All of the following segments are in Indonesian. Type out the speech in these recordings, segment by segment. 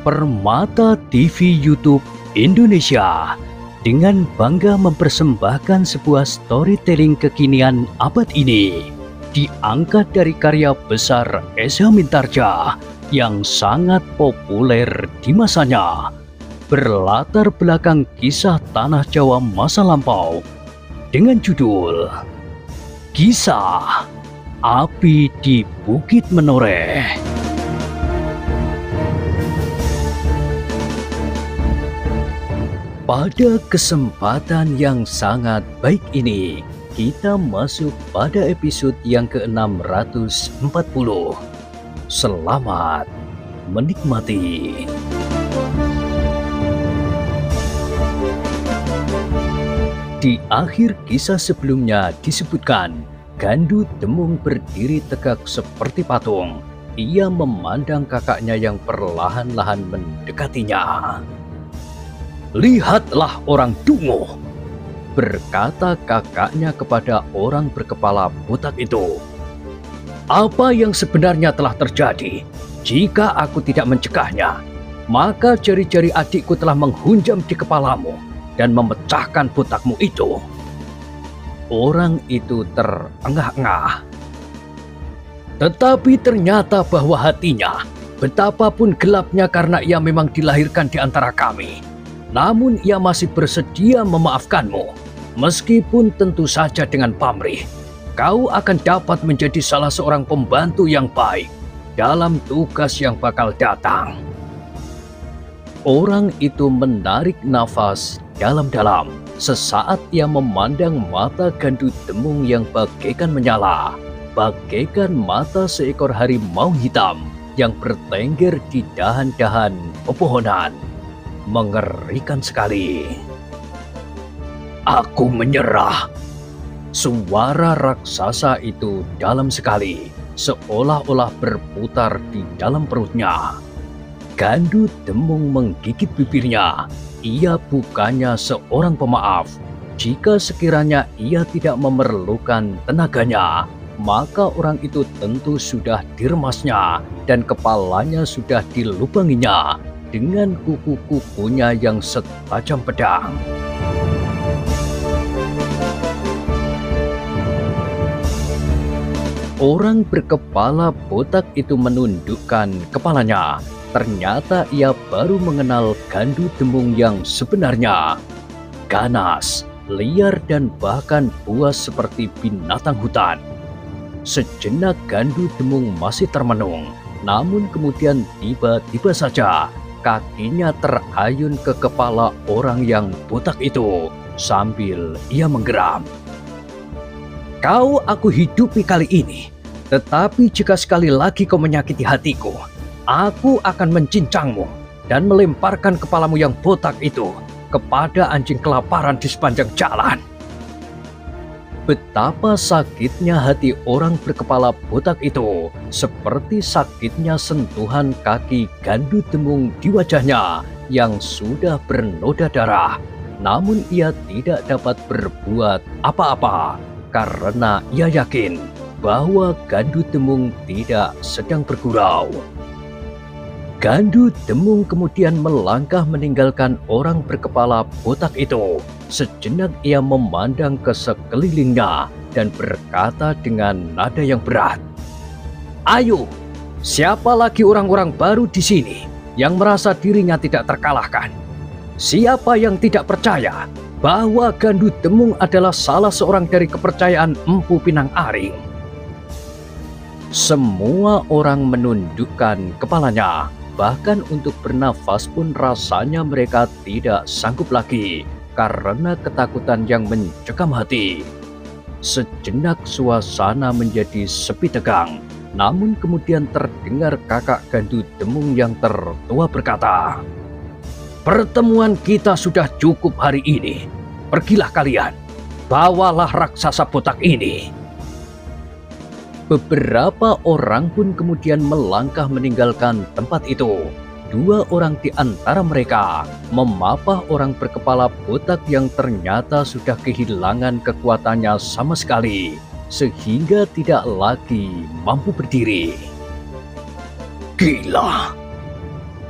Permata TV YouTube Indonesia dengan bangga mempersembahkan sebuah storytelling kekinian abad ini, diangkat dari karya besar Esa Mintarja yang sangat populer di masanya, berlatar belakang kisah tanah Jawa masa lampau dengan judul Kisah Api di Bukit Menoreh. Pada kesempatan yang sangat baik ini, kita masuk pada episode yang ke-640. Selamat menikmati. Di akhir kisah sebelumnya disebutkan, Gandu Demung berdiri tegak seperti patung. Ia memandang kakaknya yang perlahan-lahan mendekatinya. "Lihatlah orang dungu," berkata kakaknya kepada orang berkepala botak itu. "Apa yang sebenarnya telah terjadi? Jika aku tidak mencegahnya, maka jari-jari adikku telah menghunjam di kepalamu dan memecahkan botakmu itu." Orang itu terengah-engah. Tetapi ternyata bahwa hatinya, betapapun gelapnya karena ia memang dilahirkan di antara kami, namun ia masih bersedia memaafkanmu. Meskipun tentu saja dengan pamrih, kau akan dapat menjadi salah seorang pembantu yang baik dalam tugas yang bakal datang. Orang itu menarik nafas dalam-dalam. Sesaat ia memandang mata Gandu Demung yang bagaikan menyala, bagaikan mata seekor harimau hitam yang bertengger di dahan-dahan pepohonan. Mengerikan sekali. "Aku menyerah." Suara raksasa itu dalam sekali, seolah-olah berputar di dalam perutnya. Gandu Demung menggigit bibirnya. Ia bukannya seorang pemaaf. Jika sekiranya ia tidak memerlukan tenaganya, maka orang itu tentu sudah diremasnya dan kepalanya sudah dilubanginya dengan kuku-kukunya yang setajam pedang. Orang berkepala botak itu menundukkan kepalanya. Ternyata ia baru mengenal Gandu Demung yang sebenarnya. Ganas, liar dan bahkan buas seperti binatang hutan. Sejenak Gandu Demung masih termenung, namun kemudian tiba-tiba saja kakinya terayun ke kepala orang yang botak itu sambil ia menggeram. "Kau aku hidupi kali ini, tetapi jika sekali lagi kau menyakiti hatiku, aku akan mencincangmu dan melemparkan kepalamu yang botak itu kepada anjing kelaparan di sepanjang jalan." Betapa sakitnya hati orang berkepala botak itu, seperti sakitnya sentuhan kaki Gandu Demung di wajahnya yang sudah bernoda darah. Namun ia tidak dapat berbuat apa-apa karena ia yakin bahwa Gandu Demung tidak sedang bergurau. Gandu Demung kemudian melangkah meninggalkan orang berkepala botak itu. Sejenak ia memandang ke sekelilingnya dan berkata dengan nada yang berat, "Ayo, siapa lagi orang-orang baru di sini yang merasa dirinya tidak terkalahkan? Siapa yang tidak percaya bahwa Gandu Demung adalah salah seorang dari kepercayaan Empu Pinang Aring?" Semua orang menundukkan kepalanya. Bahkan untuk bernafas pun rasanya mereka tidak sanggup lagi karena ketakutan yang mencekam hati. Sejenak suasana menjadi sepi tegang. Namun kemudian terdengar kakak Gandu Demung yang tertua berkata, "Pertemuan kita sudah cukup hari ini. Pergilah kalian, bawalah raksasa botak ini." Beberapa orang pun kemudian melangkah meninggalkan tempat itu. Dua orang di antara mereka memapah orang berkepala botak yang ternyata sudah kehilangan kekuatannya sama sekali, sehingga tidak lagi mampu berdiri. "Gila!"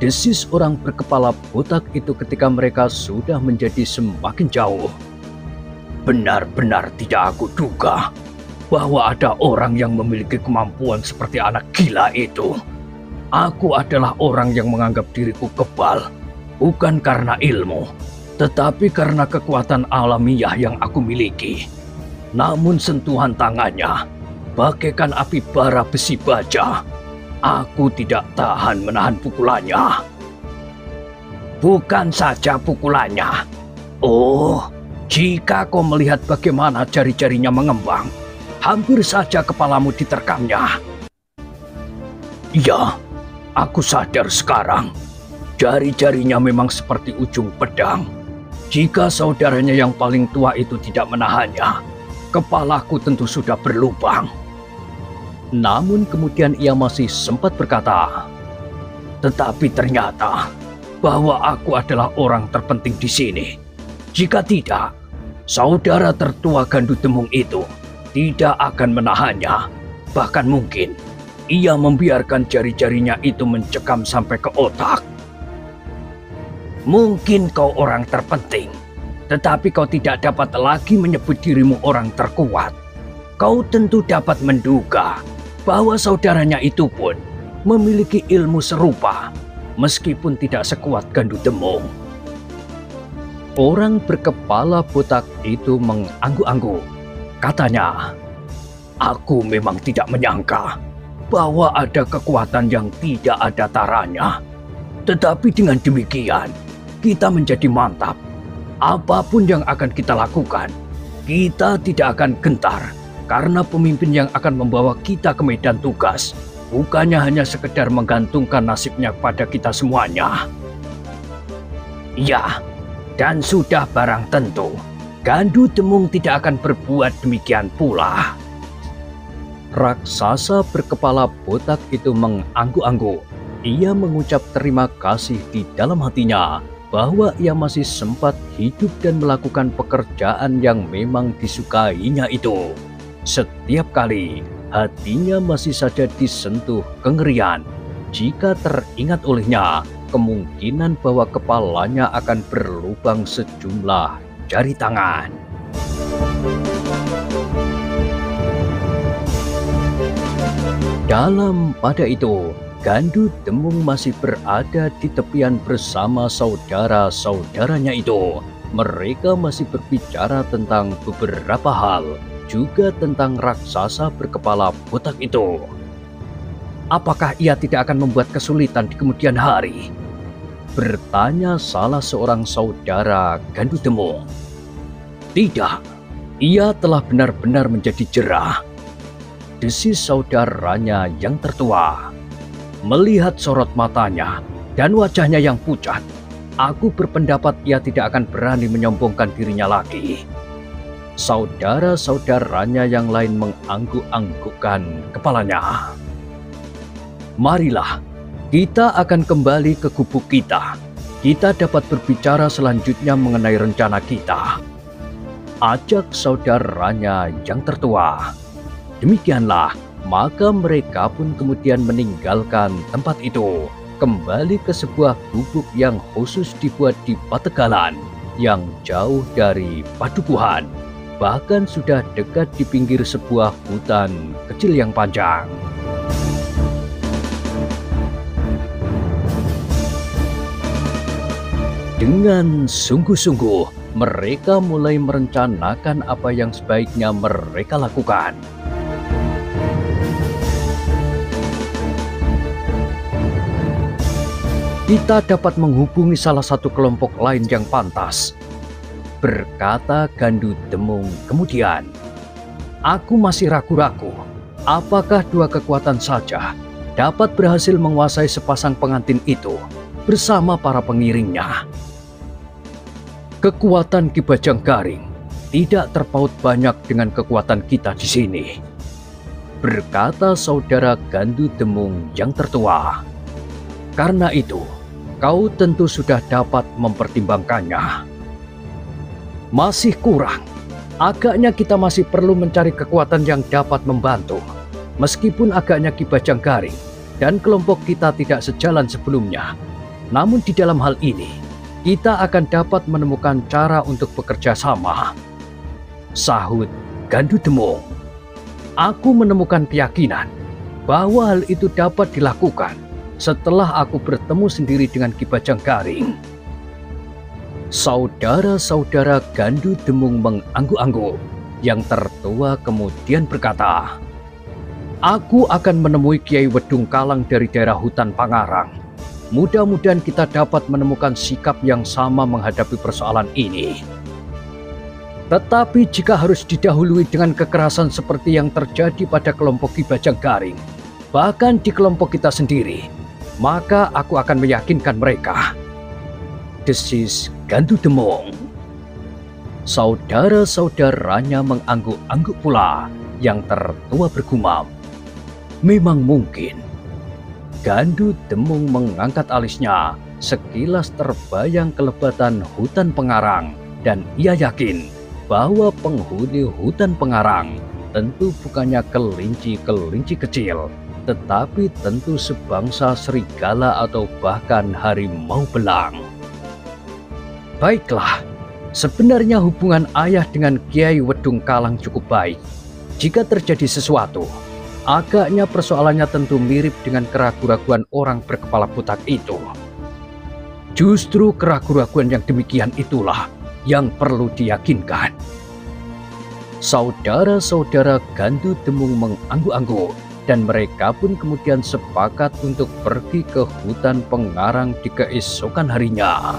desis orang berkepala botak itu ketika mereka sudah menjadi semakin jauh. Benar-benar tidak aku duga bahwa ada orang yang memiliki kemampuan seperti anak gila itu. Aku adalah orang yang menganggap diriku kebal, bukan karena ilmu, tetapi karena kekuatan alamiah yang aku miliki. Namun sentuhan tangannya bagaikan api bara besi baja. Aku tidak tahan menahan pukulannya. Bukan saja pukulannya. Oh, jika kau melihat bagaimana jari-jarinya mengembang, hampir saja kepalamu diterkamnya. Iya, aku sadar sekarang. Jari-jarinya memang seperti ujung pedang. Jika saudaranya yang paling tua itu tidak menahannya, kepalaku tentu sudah berlubang. Namun kemudian ia masih sempat berkata, tetapi ternyata bahwa aku adalah orang terpenting di sini. Jika tidak, saudara tertua Gandu Demung itu tidak akan menahannya. Bahkan mungkin ia membiarkan jari-jarinya itu mencekam sampai ke otak. Mungkin kau orang terpenting, tetapi kau tidak dapat lagi menyebut dirimu orang terkuat. Kau tentu dapat menduga bahwa saudaranya itu pun memiliki ilmu serupa, meskipun tidak sekuat Gandu Demung. Orang berkepala botak itu mengangguk-angguk. Katanya, aku memang tidak menyangka bahwa ada kekuatan yang tidak ada taranya. Tetapi dengan demikian, kita menjadi mantap. Apapun yang akan kita lakukan, kita tidak akan gentar. Karena pemimpin yang akan membawa kita ke medan tugas bukannya hanya sekedar menggantungkan nasibnya pada kita semuanya. Ya, dan sudah barang tentu, Gandu Demung tidak akan berbuat demikian pula. Raksasa berkepala botak itu mengangguk-angguk. Ia mengucap terima kasih di dalam hatinya bahwa ia masih sempat hidup dan melakukan pekerjaan yang memang disukainya itu. Setiap kali hatinya masih saja disentuh kengerian jika teringat olehnya kemungkinan bahwa kepalanya akan berlubang sejumlah jari tangan. Dalam pada itu, Gandu Demung masih berada di tepian bersama saudara-saudaranya itu. Mereka masih berbicara tentang beberapa hal, juga tentang raksasa berkepala botak itu. Apakah ia tidak akan membuat kesulitan di kemudian hari? Bertanya salah seorang saudara Gandu Demung. Tidak, ia telah benar-benar menjadi jerah, desis saudaranya yang tertua. Melihat sorot matanya dan wajahnya yang pucat, aku berpendapat ia tidak akan berani menyombongkan dirinya lagi. Saudara-saudaranya yang lain mengangguk-anggukkan kepalanya. Marilah, kita akan kembali ke gubuk kita. Kita dapat berbicara selanjutnya mengenai rencana kita. Ajak saudaranya yang tertua. Demikianlah, maka mereka pun kemudian meninggalkan tempat itu, kembali ke sebuah gubuk yang khusus dibuat di Pategalan, yang jauh dari padukuhan. Bahkan sudah dekat di pinggir sebuah hutan kecil yang panjang. Dengan sungguh-sungguh, mereka mulai merencanakan apa yang sebaiknya mereka lakukan. Kita dapat menghubungi salah satu kelompok lain yang pantas, berkata Gandu Demung kemudian. Aku masih ragu-ragu, apakah dua kekuatan saja dapat berhasil menguasai sepasang pengantin itu bersama para pengiringnya. Kekuatan Ki Bajanggaring tidak terpaut banyak dengan kekuatan kita di sini, berkata saudara Gandu Demung yang tertua. Karena itu, kau tentu sudah dapat mempertimbangkannya. Masih kurang. Agaknya kita masih perlu mencari kekuatan yang dapat membantu. Meskipun agaknya Ki Bajanggaring dan kelompok kita tidak sejalan sebelumnya, Namun di dalam hal ini, kita akan dapat menemukan cara untuk bekerja sama. Sahut Gandu Demung. Aku menemukan keyakinan bahwa hal itu dapat dilakukan setelah aku bertemu sendiri dengan Ki Bajanggaring. Saudara-saudara Gandu Demung mengangguk-angguk. Yang tertua kemudian berkata, "Aku akan menemui Kiai Wedung Kalang dari daerah hutan Pangarang. Mudah-mudahan kita dapat menemukan sikap yang sama menghadapi persoalan ini. Tetapi jika harus didahului dengan kekerasan seperti yang terjadi pada kelompok Ki Bajanggaring, bahkan di kelompok kita sendiri, maka aku akan meyakinkan mereka," desis Gandu Demung. Saudara-saudaranya mengangguk-angguk pula. Yang tertua bergumam, "Memang mungkin." Gandu Demung mengangkat alisnya. Sekilas terbayang kelebatan hutan Pengarang, dan ia yakin bahwa penghuni hutan Pengarang tentu bukannya kelinci-kelinci kecil, tetapi tentu sebangsa serigala atau bahkan harimau belang. Baiklah, sebenarnya hubungan ayah dengan Kiai Wedung Kalang cukup baik. Jika terjadi sesuatu, agaknya persoalannya tentu mirip dengan keraguan-raguan orang berkepala botak itu. Justru keraguan-raguan yang demikian itulah yang perlu diyakinkan. Saudara-saudara Gandu Demung mengangguk-angguk, dan mereka pun kemudian sepakat untuk pergi ke hutan Pengarang di keesokan harinya.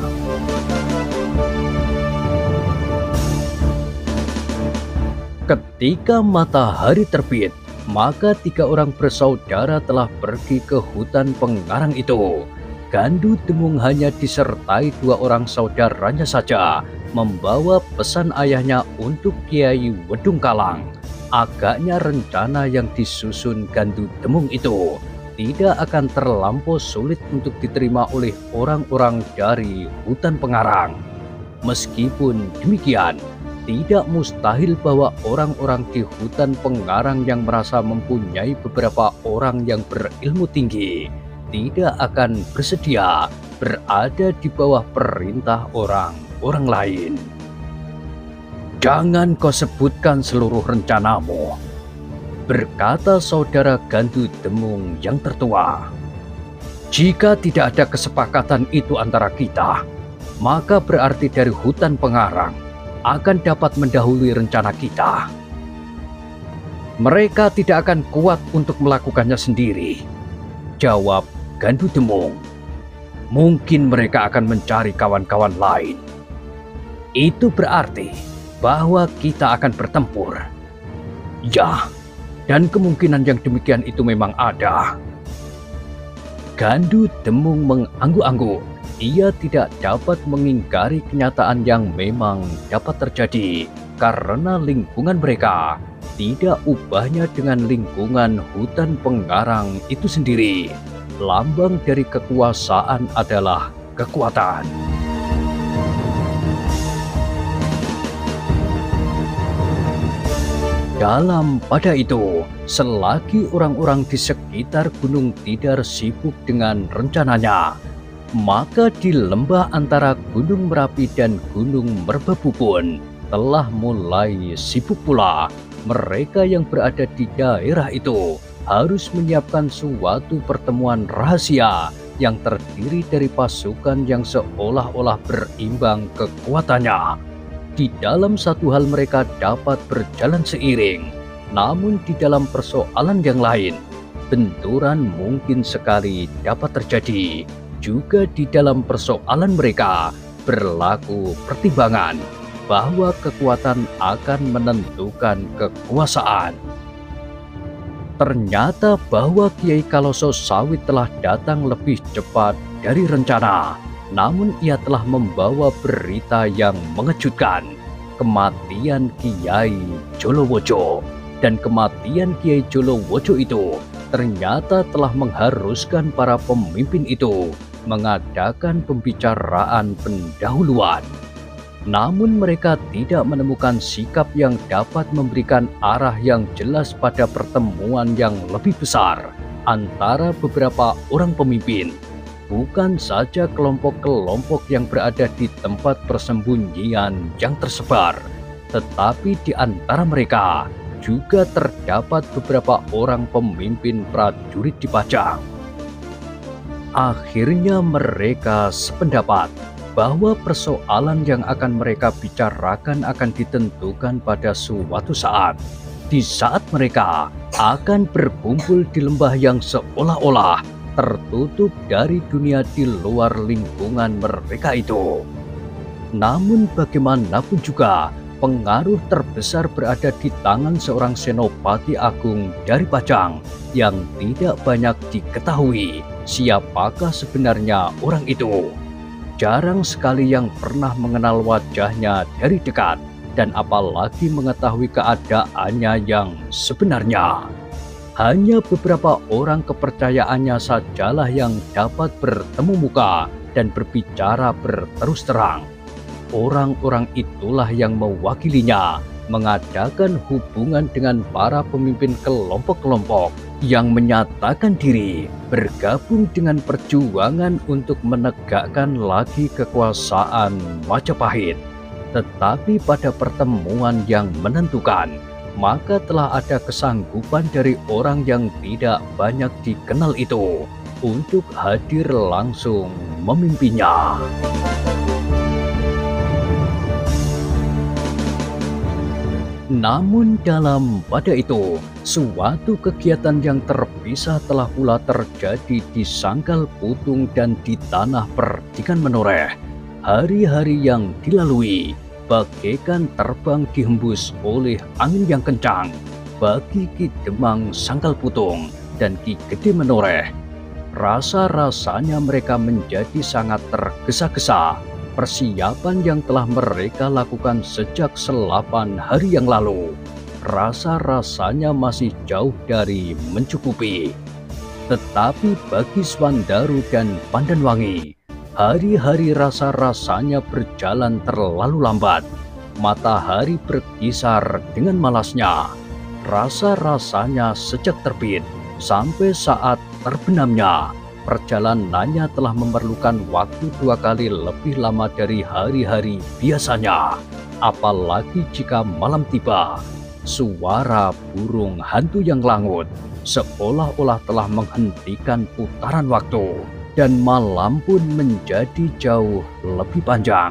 Ketika matahari terbit, maka 3 orang bersaudara telah pergi ke hutan Pengarang itu. Gandu Demung hanya disertai 2 orang saudaranya saja, membawa pesan ayahnya untuk Kiai Wedung Kalang. Agaknya rencana yang disusun Gandu Demung itu tidak akan terlampau sulit untuk diterima oleh orang-orang dari hutan Pengarang. Meskipun demikian, tidak mustahil bahwa orang-orang di hutan Pengarang yang merasa mempunyai beberapa orang yang berilmu tinggi tidak akan bersedia berada di bawah perintah orang-orang lain. "Jangan kau sebutkan seluruh rencanamu," berkata saudara Gandu Demung yang tertua. "Jika tidak ada kesepakatan itu antara kita, maka berarti dari hutan Pengarang akan dapat mendahului rencana kita. Mereka tidak akan kuat untuk melakukannya sendiri," jawab Gandu Demung. "Mungkin mereka akan mencari kawan-kawan lain. Itu berarti bahwa kita akan bertempur." "Ya, dan kemungkinan yang demikian itu memang ada." Gandu Demung mengangguk-angguk. Ia tidak dapat mengingkari kenyataan yang memang dapat terjadi karena lingkungan mereka tidak ubahnya dengan lingkungan hutan Pengarang itu sendiri. Lambang dari kekuasaan adalah kekuatan. Dalam pada itu, selagi orang-orang di sekitar Gunung Tidar sibuk dengan rencananya, maka di lembah antara Gunung Merapi dan Gunung Merbabu pun telah mulai sibuk pula. Mereka yang berada di daerah itu harus menyiapkan suatu pertemuan rahasia yang terdiri dari pasukan yang seolah-olah berimbang kekuatannya. Di dalam satu hal mereka dapat berjalan seiring, namun di dalam persoalan yang lain, benturan mungkin sekali dapat terjadi. Juga di dalam persoalan mereka berlaku pertimbangan bahwa kekuatan akan menentukan kekuasaan. Ternyata bahwa Kiai Kaloso Sawit telah datang lebih cepat dari rencana, namun ia telah membawa berita yang mengejutkan, kematian Kiai Jolowojo. Dan kematian Kiai Jolowojo itu ternyata telah mengharuskan para pemimpin itu mengadakan pembicaraan pendahuluan. Namun mereka tidak menemukan sikap yang dapat memberikan arah yang jelas pada pertemuan yang lebih besar antara beberapa orang pemimpin. bukan saja kelompok-kelompok yang berada di tempat persembunyian yang tersebar, tetapi di antara mereka juga terdapat beberapa orang pemimpin prajurit di Pajang. Akhirnya mereka sependapat bahwa persoalan yang akan mereka bicarakan akan ditentukan pada suatu saat, di saat mereka akan berkumpul di lembah yang seolah-olah tertutup dari dunia di luar lingkungan mereka itu. Namun bagaimanapun juga, pengaruh terbesar berada di tangan seorang senopati agung dari Pajang yang tidak banyak diketahui siapakah sebenarnya orang itu. Jarang sekali yang pernah mengenal wajahnya dari dekat, dan apalagi mengetahui keadaannya yang sebenarnya. Hanya beberapa orang kepercayaannya sajalah yang dapat bertemu muka dan berbicara berterus terang. Orang-orang itulah yang mewakilinya mengadakan hubungan dengan para pemimpin kelompok-kelompok yang menyatakan diri bergabung dengan perjuangan untuk menegakkan lagi kekuasaan Majapahit. Tetapi pada pertemuan yang menentukan, maka telah ada kesanggupan dari orang yang tidak banyak dikenal itu untuk hadir langsung memimpinnya. Namun pada itu, suatu kegiatan yang terpisah telah pula terjadi di Sangkal Putung dan di Tanah Perdikan Menoreh. Hari-hari yang dilalui bagaikan terbang dihembus oleh angin yang kencang bagi Ki Demang Sangkal Putung dan Ki Gede Menoreh. Rasa-rasanya mereka menjadi sangat tergesa-gesa. Persiapan yang telah mereka lakukan sejak 8 hari yang lalu, rasa-rasanya masih jauh dari mencukupi. Tetapi bagi Swandaru dan Pandanwangi, hari-hari rasa-rasanya berjalan terlalu lambat. Matahari berkisar dengan malasnya. Rasa-rasanya sejak terbit sampai saat terbenamnya, perjalanannya telah memerlukan waktu 2 kali lebih lama dari hari-hari biasanya. Apalagi jika malam tiba, suara burung hantu yang langut seolah-olah telah menghentikan putaran waktu, dan malam pun menjadi jauh lebih panjang.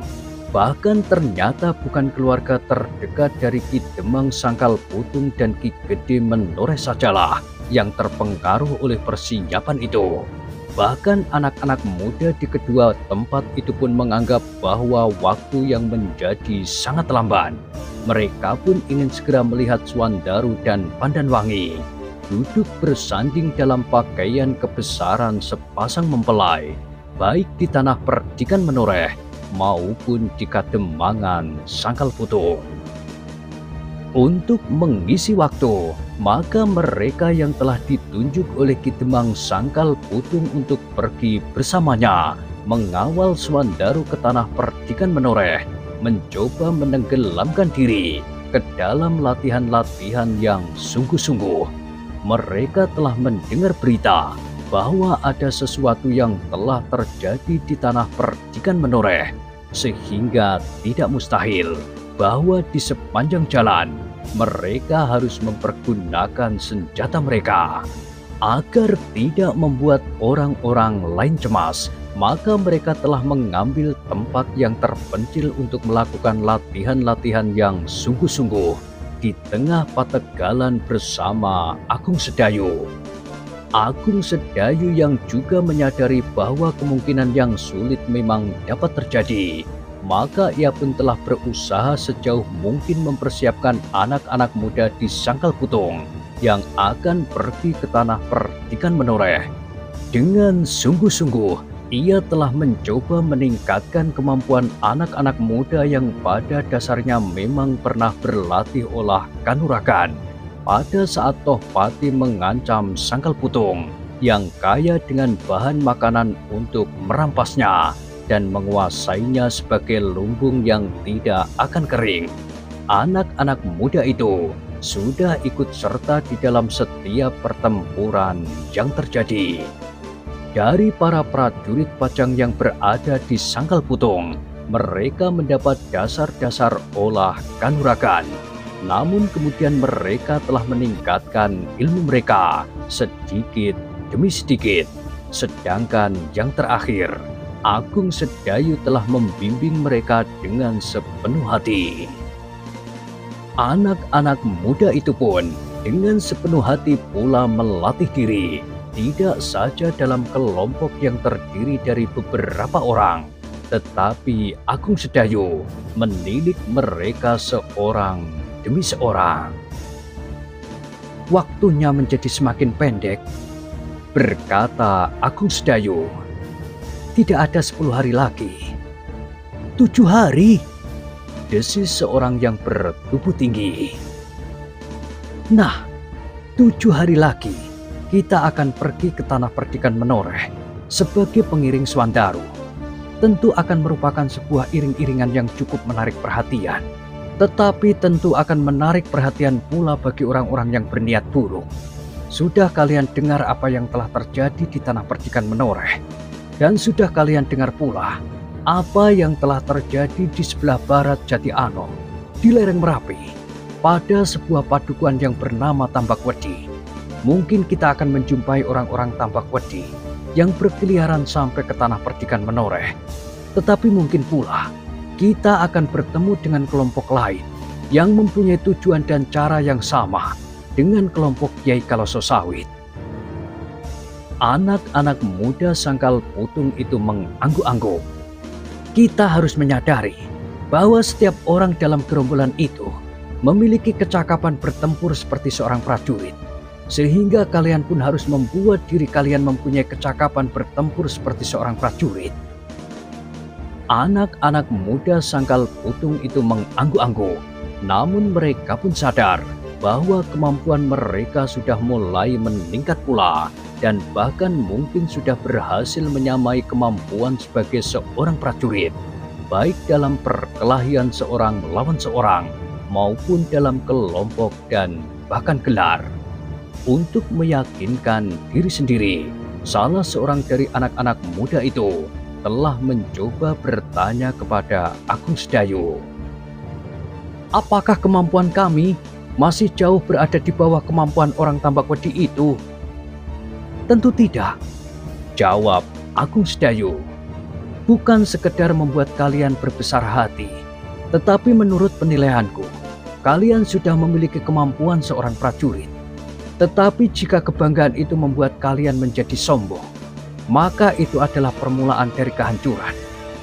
Bahkan ternyata bukan keluarga terdekat dari Ki Demang Sangkal Putung dan Ki Gede Menoreh sajalah yang terpengaruh oleh persiapan itu. Bahkan anak-anak muda di kedua tempat itu pun menganggap bahwa waktu yang menjadi sangat lamban. Mereka pun ingin segera melihat Swandaru dan Pandanwangi duduk bersanding dalam pakaian kebesaran sepasang mempelai, baik di Tanah Perdikan Menoreh maupun di Kademangan Sangkal Putung. Untuk mengisi waktu, maka mereka yang telah ditunjuk oleh Ki Demang Sangkal Putung untuk pergi bersamanya mengawal Swandaru ke Tanah Perdikan Menoreh, mencoba menenggelamkan diri ke dalam latihan-latihan yang sungguh-sungguh. Mereka telah mendengar berita bahwa ada sesuatu yang telah terjadi di Tanah Perdikan Menoreh, sehingga tidak mustahil bahwa di sepanjang jalan mereka harus mempergunakan senjata mereka. Agar tidak membuat orang-orang lain cemas, maka mereka telah mengambil tempat yang terpencil untuk melakukan latihan-latihan yang sungguh-sungguh di tengah Pategalan bersama Agung Sedayu. Agung Sedayu yang juga menyadari bahwa kemungkinan yang sulit memang dapat terjadi, maka ia pun telah berusaha sejauh mungkin mempersiapkan anak-anak muda di Sangkal Putung yang akan pergi ke Tanah Perdikan Menoreh. Dengan sungguh-sungguh, ia telah mencoba meningkatkan kemampuan anak-anak muda yang pada dasarnya memang pernah berlatih olah kanuragan. Pada saat Tohpati mengancam Sangkal Putung yang kaya dengan bahan makanan untuk merampasnya dan menguasainya sebagai lumbung yang tidak akan kering, anak-anak muda itu sudah ikut serta di dalam setiap pertempuran yang terjadi. Dari para prajurit Pajang yang berada di Sangkal Putung, mereka mendapat dasar-dasar olah kanuragan. Namun kemudian mereka telah meningkatkan ilmu mereka sedikit demi sedikit. Sedangkan yang terakhir, Agung Sedayu telah membimbing mereka dengan sepenuh hati. Anak-anak muda itu pun dengan sepenuh hati pula melatih diri, tidak saja dalam kelompok yang terdiri dari beberapa orang, tetapi Agung Sedayu menilik mereka seorang demi seorang. Waktunya menjadi semakin pendek, berkata Agung Sedayu. Tidak ada 10 hari lagi. 7 hari, desis seorang yang bertubuh tinggi. Nah, 7 hari lagi kita akan pergi ke tanah perdikan Menoreh sebagai pengiring Swandaru. Tentu akan merupakan sebuah iring-iringan yang cukup menarik perhatian. Tetapi tentu akan menarik perhatian pula bagi orang-orang yang berniat buruk. Sudah kalian dengar apa yang telah terjadi di tanah perdikan Menoreh. Dan sudah kalian dengar pula apa yang telah terjadi di sebelah barat Jati Anom, di lereng Merapi, pada sebuah padukuhan yang bernama Tambak Wedi. Mungkin kita akan menjumpai orang-orang Tambak Wedi yang berkeliaran sampai ke tanah perdikan Menoreh. Tetapi mungkin pula kita akan bertemu dengan kelompok lain yang mempunyai tujuan dan cara yang sama dengan kelompok Kiai Kaloso Sawit. Anak-anak muda Sangkal Putung itu mengangguk-angguk. Kita harus menyadari bahwa setiap orang dalam gerombolan itu memiliki kecakapan bertempur seperti seorang prajurit. Sehingga kalian pun harus membuat diri kalian mempunyai kecakapan bertempur seperti seorang prajurit. Anak-anak muda Sangkal Putung itu mengangguk-angguk. Namun mereka pun sadar bahwa kemampuan mereka sudah mulai meningkat pula. Dan bahkan mungkin sudah berhasil menyamai kemampuan sebagai seorang prajurit. Baik dalam perkelahian seorang melawan seorang maupun dalam kelompok dan bahkan gelar. Untuk meyakinkan diri sendiri, salah seorang dari anak-anak muda itu telah mencoba bertanya kepada Agung Sedayu. Apakah kemampuan kami masih jauh berada di bawah kemampuan orang Tambak Wedi itu? Tentu tidak, jawab Agung Sedayu. Bukan sekedar membuat kalian berbesar hati, tetapi menurut penilaianku, kalian sudah memiliki kemampuan seorang prajurit. Tetapi jika kebanggaan itu membuat kalian menjadi sombong, maka itu adalah permulaan dari kehancuran.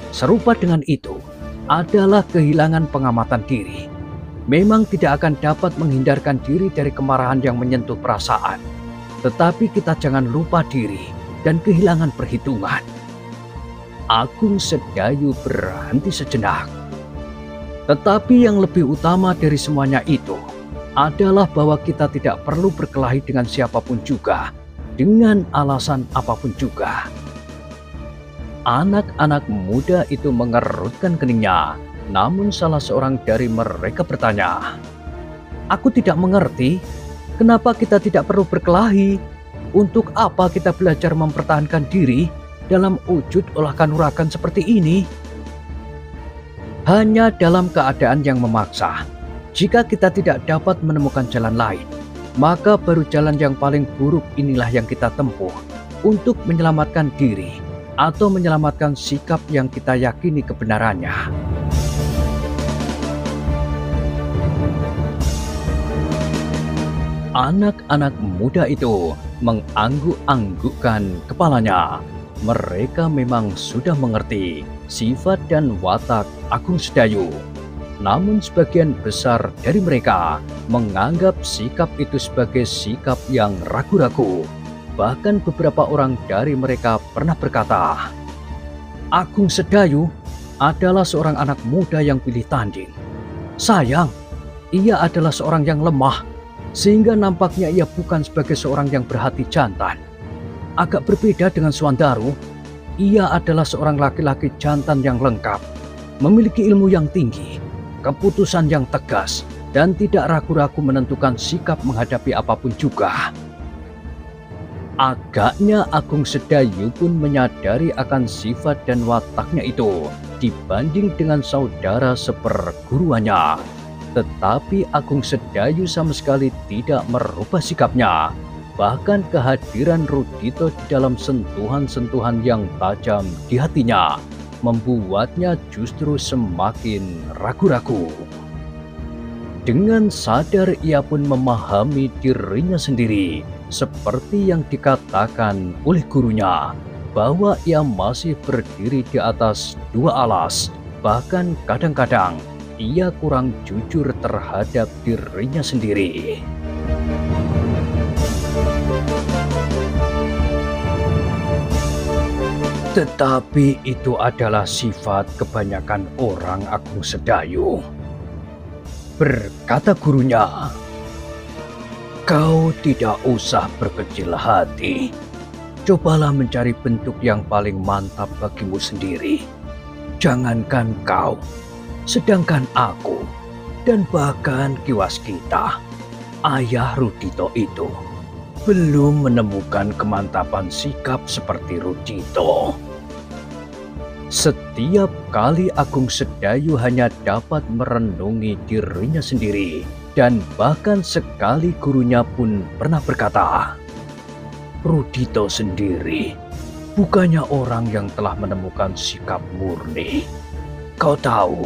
Serupa dengan itu adalah kehilangan pengamatan diri. Memang tidak akan dapat menghindarkan diri dari kemarahan yang menyentuh perasaan. Tetapi kita jangan lupa diri dan kehilangan perhitungan. Agung Sedayu berhenti sejenak. Tetapi yang lebih utama dari semuanya itu adalah bahwa kita tidak perlu berkelahi dengan siapapun juga, dengan alasan apapun juga. Anak-anak muda itu mengerutkan keningnya, namun salah seorang dari mereka bertanya, "Aku tidak mengerti, kenapa kita tidak perlu berkelahi? Untuk apa kita belajar mempertahankan diri dalam wujud olah kanuragan seperti ini?" Hanya dalam keadaan yang memaksa. Jika kita tidak dapat menemukan jalan lain, maka baru jalan yang paling buruk inilah yang kita tempuh untuk menyelamatkan diri atau menyelamatkan sikap yang kita yakini kebenarannya. Anak-anak muda itu mengangguk-anggukkan kepalanya. Mereka memang sudah mengerti sifat dan watak Agung Sedayu. Namun sebagian besar dari mereka menganggap sikap itu sebagai sikap yang ragu-ragu. Bahkan beberapa orang dari mereka pernah berkata, "Agung Sedayu adalah seorang anak muda yang pilih tanding. Sayang, ia adalah seorang yang lemah, sehingga nampaknya ia bukan sebagai seorang yang berhati jantan. Agak berbeda dengan Swandaru, ia adalah seorang laki-laki jantan yang lengkap, memiliki ilmu yang tinggi, keputusan yang tegas, dan tidak ragu-ragu menentukan sikap menghadapi apapun juga." Agaknya Agung Sedayu pun menyadari akan sifat dan wataknya itu dibanding dengan saudara seperguruannya. Tetapi Agung Sedayu sama sekali tidak merubah sikapnya. Bahkan kehadiran Rudito di dalam sentuhan-sentuhan yang tajam di hatinya membuatnya justru semakin ragu-ragu. Dengan sadar ia pun memahami dirinya sendiri, seperti yang dikatakan oleh gurunya, bahwa ia masih berdiri di atas dua alas. Bahkan kadang-kadang ia kurang jujur terhadap dirinya sendiri. Tetapi itu adalah sifat kebanyakan orang Agung Sedayu. Berkata gurunya, "Kau tidak usah berkecil hati. Cobalah mencari bentuk yang paling mantap bagimu sendiri. Jangankan kau, sedangkan aku, dan bahkan kiwas kita, ayah Rudito itu, belum menemukan kemantapan sikap seperti Rudito." Setiap kali Agung Sedayu hanya dapat merenungi dirinya sendiri, dan bahkan sekali gurunya pun pernah berkata, "Rudito sendiri bukannya orang yang telah menemukan sikap murni. Kau tahu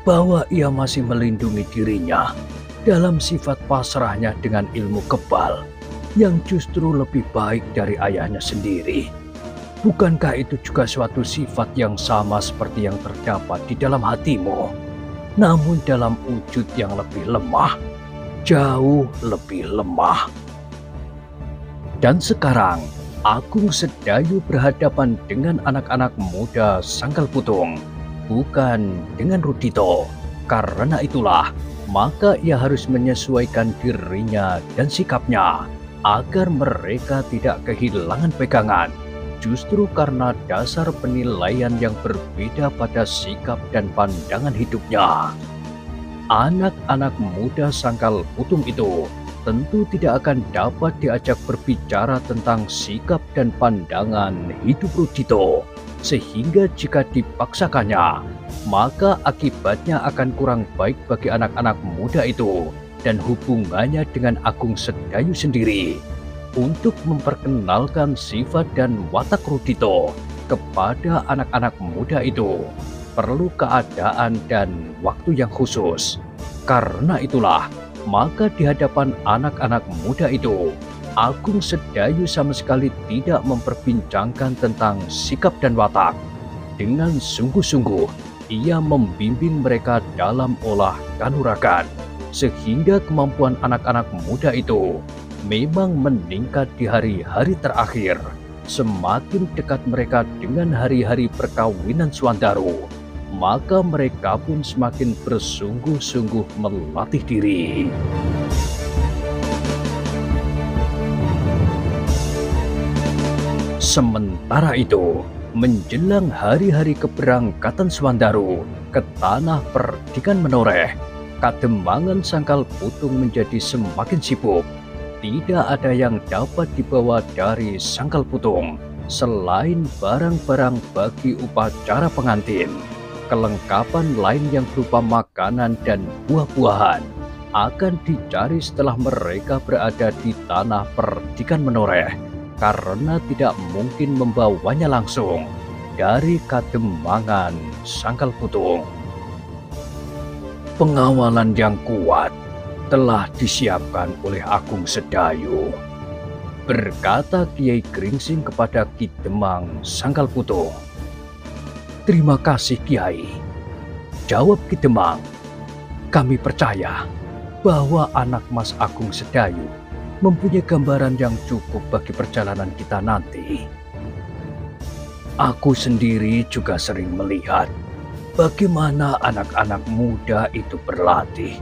bahwa ia masih melindungi dirinya dalam sifat pasrahnya dengan ilmu kebal yang justru lebih baik dari ayahnya sendiri. Bukankah itu juga suatu sifat yang sama seperti yang terdapat di dalam hatimu, namun dalam wujud yang lebih lemah, jauh lebih lemah?" Dan sekarang Agung Sedayu berhadapan dengan anak-anak muda Sangkal Putung, bukan dengan Rudito. Karena itulah, maka ia harus menyesuaikan dirinya dan sikapnya agar mereka tidak kehilangan pegangan. Justru karena dasar penilaian yang berbeda pada sikap dan pandangan hidupnya. Anak-anak muda Sangkal Putung itu tentu tidak akan dapat diajak berbicara tentang sikap dan pandangan hidup Rudito. Sehingga jika dipaksakannya, maka akibatnya akan kurang baik bagi anak-anak muda itu dan hubungannya dengan Agung Sedayu sendiri. Untuk memperkenalkan sifat dan watak Rudito kepada anak-anak muda itu perlu keadaan dan waktu yang khusus. Karena itulah, maka di hadapan anak-anak muda itu, Agung Sedayu sama sekali tidak memperbincangkan tentang sikap dan watak. Dengan sungguh-sungguh, ia membimbing mereka dalam olah kanuragan, sehingga kemampuan anak-anak muda itu memang meningkat di hari-hari terakhir. Semakin dekat mereka dengan hari-hari perkawinan Swandaru, maka mereka pun semakin bersungguh-sungguh melatih diri. Sementara itu, menjelang hari-hari keberangkatan Swandaru ke tanah perdikan Menoreh, kademangan Sangkal Putung menjadi semakin sibuk. Tidak ada yang dapat dibawa dari Sangkal Putung selain barang-barang bagi upacara pengantin. Kelengkapan lain yang berupa makanan dan buah-buahan akan dicari setelah mereka berada di tanah perdikan Menoreh, karena tidak mungkin membawanya langsung dari kademangan Sangkal Putung. Pengawalan yang kuat telah disiapkan oleh Agung Sedayu, berkata Kiai Gringsing kepada Ki Demang Sangkal Putung. "Terima kasih Kiai," jawab Ki Demang. "Kami percaya bahwa anak Mas Agung Sedayu mempunyai gambaran yang cukup bagi perjalanan kita nanti. Aku sendiri juga sering melihat bagaimana anak-anak muda itu berlatih.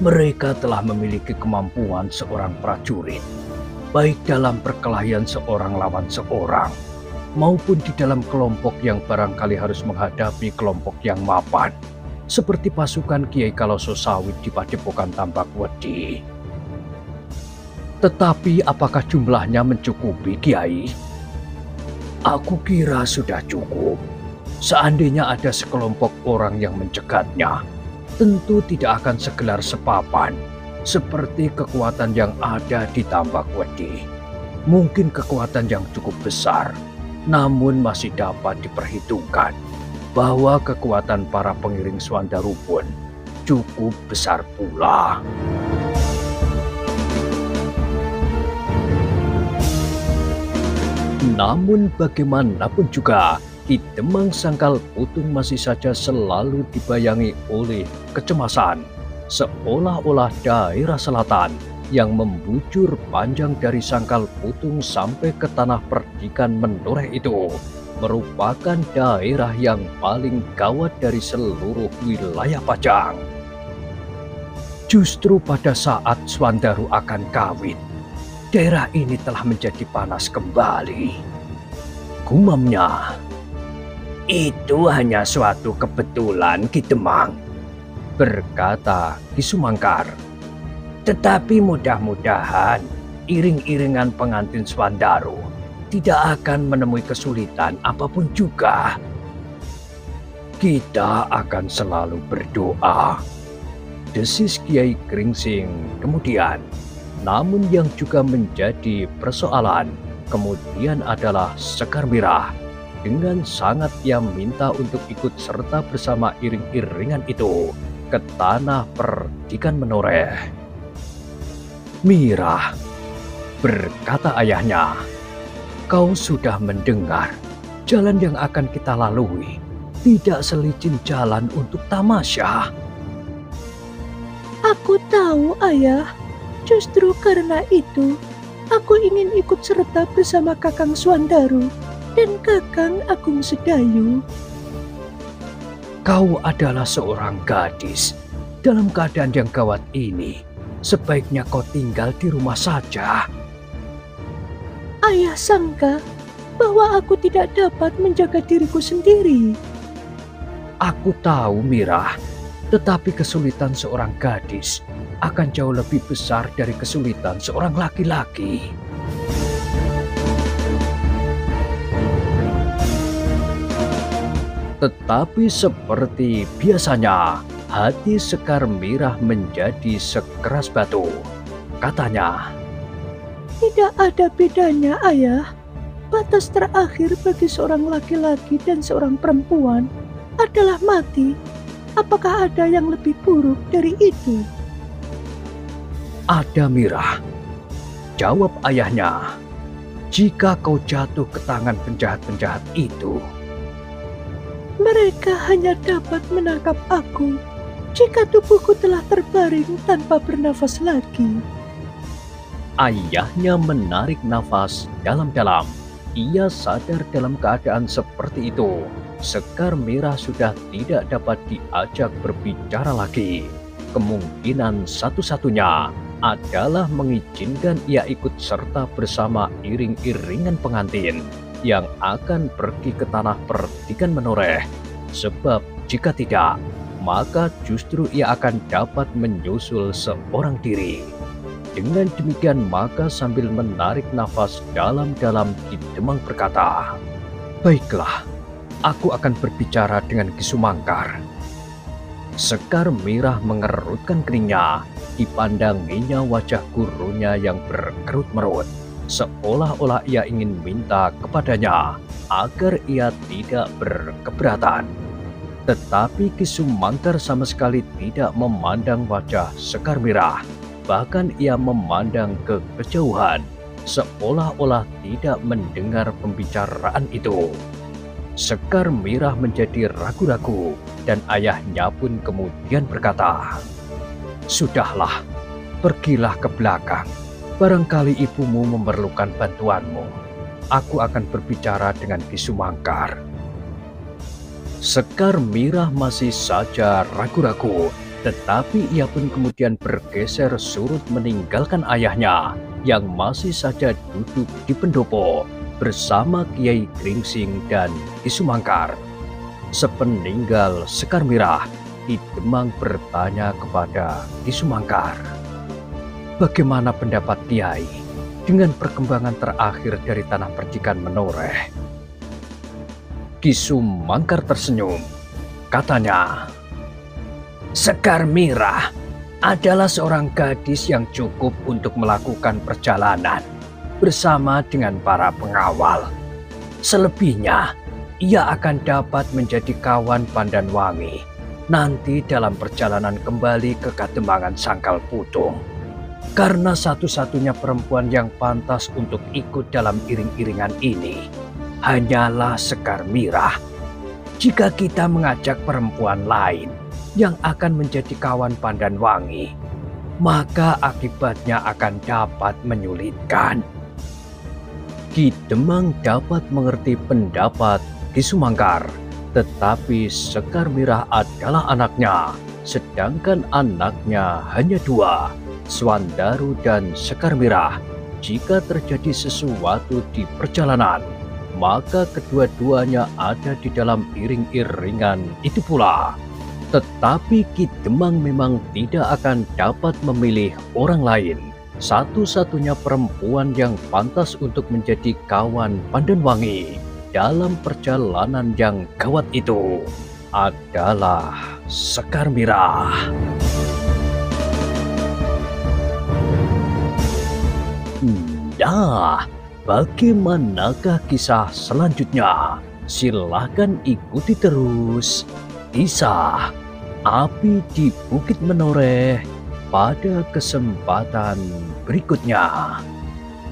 Mereka telah memiliki kemampuan seorang prajurit, baik dalam perkelahian seorang lawan seorang, maupun di dalam kelompok yang barangkali harus menghadapi kelompok yang mapan, seperti pasukan Kiai Kaloso Sawit di Padepokan Tambak Wedi. Tetapi apakah jumlahnya mencukupi, Kiai? Aku kira sudah cukup. Seandainya ada sekelompok orang yang mencegatnya, tentu tidak akan segelar sepapan seperti kekuatan yang ada di Tambak Wedi. Mungkin kekuatan yang cukup besar, namun masih dapat diperhitungkan bahwa kekuatan para pengiring Swandaru pun cukup besar pula. Namun bagaimanapun juga, Ki Demang Sangkal Putung masih saja selalu dibayangi oleh kecemasan, seolah-olah daerah selatan yang membujur panjang dari Sangkal Putung sampai ke tanah perdikan Menoreh itu merupakan daerah yang paling gawat dari seluruh wilayah Pajang. Justru pada saat Swandaru akan kawin, daerah ini telah menjadi panas kembali. Gumamnya, "Itu hanya suatu kebetulan, Ki Demang," berkata Ki Sumangkar. "Tetapi mudah-mudahan iring-iringan pengantin Swandaru tidak akan menemui kesulitan apapun juga. Kita akan selalu berdoa," desis Kiai Gringsing kemudian. Namun yang juga menjadi persoalan kemudian adalah Sekar Mirah. Dengan sangat ia minta untuk ikut serta bersama iring-iringan itu ke tanah perdikan Menoreh. "Mirah," berkata ayahnya, "kau sudah mendengar jalan yang akan kita lalui tidak selicin jalan untuk tamasya." "Aku tahu, Ayah. Justru karena itu, aku ingin ikut serta bersama Kakang Swandaru dan Kakang Agung Sedayu." "Kau adalah seorang gadis. Dalam keadaan yang gawat ini, sebaiknya kau tinggal di rumah saja." "Ayah sangka bahwa aku tidak dapat menjaga diriku sendiri." "Aku tahu, Mirah. Tetapi kesulitan seorang gadis akan jauh lebih besar dari kesulitan seorang laki-laki." Tetapi seperti biasanya, hati Sekar Mirah menjadi sekeras batu. Katanya, "Tidak ada bedanya, Ayah. Batas terakhir bagi seorang laki-laki dan seorang perempuan adalah mati. Apakah ada yang lebih buruk dari itu?" "Ada, Mirah," jawab ayahnya. "Jika kau jatuh ke tangan penjahat-penjahat itu, mereka hanya dapat menangkap aku jika tubuhku telah terbaring tanpa bernafas lagi." Ayahnya menarik nafas dalam-dalam. Ia sadar dalam keadaan seperti itu, Sekar Mirah sudah tidak dapat diajak berbicara lagi. Kemungkinan satu-satunya adalah mengizinkan ia ikut serta bersama iring-iringan pengantin yang akan pergi ke tanah perdikan Menoreh. Sebab jika tidak, maka justru ia akan dapat menyusul seorang diri. Dengan demikian maka sambil menarik nafas dalam-dalam Ki Demang berkata, "Baiklah, aku akan berbicara dengan Ki Sumangkar." Sekar Mirah mengerutkan keningnya. Dipandanginya wajah gurunya yang berkerut-merut, seolah-olah ia ingin minta kepadanya agar ia tidak berkeberatan. Tetapi Ki Sumangkar sama sekali tidak memandang wajah Sekar Mirah. Bahkan ia memandang ke kejauhan, seolah-olah tidak mendengar pembicaraan itu. Sekar Mirah menjadi ragu-ragu dan ayahnya pun kemudian berkata, "Sudahlah, pergilah ke belakang. Barangkali ibumu memerlukan bantuanmu. Aku akan berbicara dengan Ki Sumangkar." Sekar Mirah masih saja ragu-ragu, tetapi ia pun kemudian bergeser surut meninggalkan ayahnya yang masih saja duduk di pendopo bersama Kiai Gringsing dan Ki Sumangkar. Sepeninggal Sekar Mirah, Ki Demang bertanya kepada Ki Sumangkar, Bagaimana pendapat Kiai dengan perkembangan terakhir dari tanah percikan menoreh? Ki Sumangkar tersenyum. Katanya, Sekar Mirah adalah seorang gadis yang cukup untuk melakukan perjalanan bersama dengan para pengawal. Selebihnya, ia akan dapat menjadi kawan Pandanwangi nanti dalam perjalanan kembali ke Kademangan Sangkal Putung. Karena satu-satunya perempuan yang pantas untuk ikut dalam iring-iringan ini hanyalah Sekar Mirah. Jika kita mengajak perempuan lain yang akan menjadi kawan Pandanwangi, maka akibatnya akan dapat menyulitkan. Ki Demang dapat mengerti pendapat Ki Sumangkar, tetapi Sekar Mirah adalah anaknya, sedangkan anaknya hanya dua, Swandaru dan Sekar Mirah. Jika terjadi sesuatu di perjalanan, maka kedua-duanya ada di dalam iring-iringan itu pula. Tetapi Ki Demang memang tidak akan dapat memilih orang lain. Satu-satunya perempuan yang pantas untuk menjadi kawan Pandanwangi dalam perjalanan yang gawat itu adalah Sekar Mirah. Nah, bagaimanakah kisah selanjutnya? Silahkan ikuti terus kisah Api di Bukit Menoreh pada kesempatan berikutnya.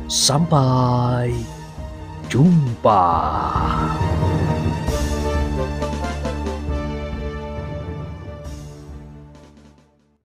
Sampai jumpa.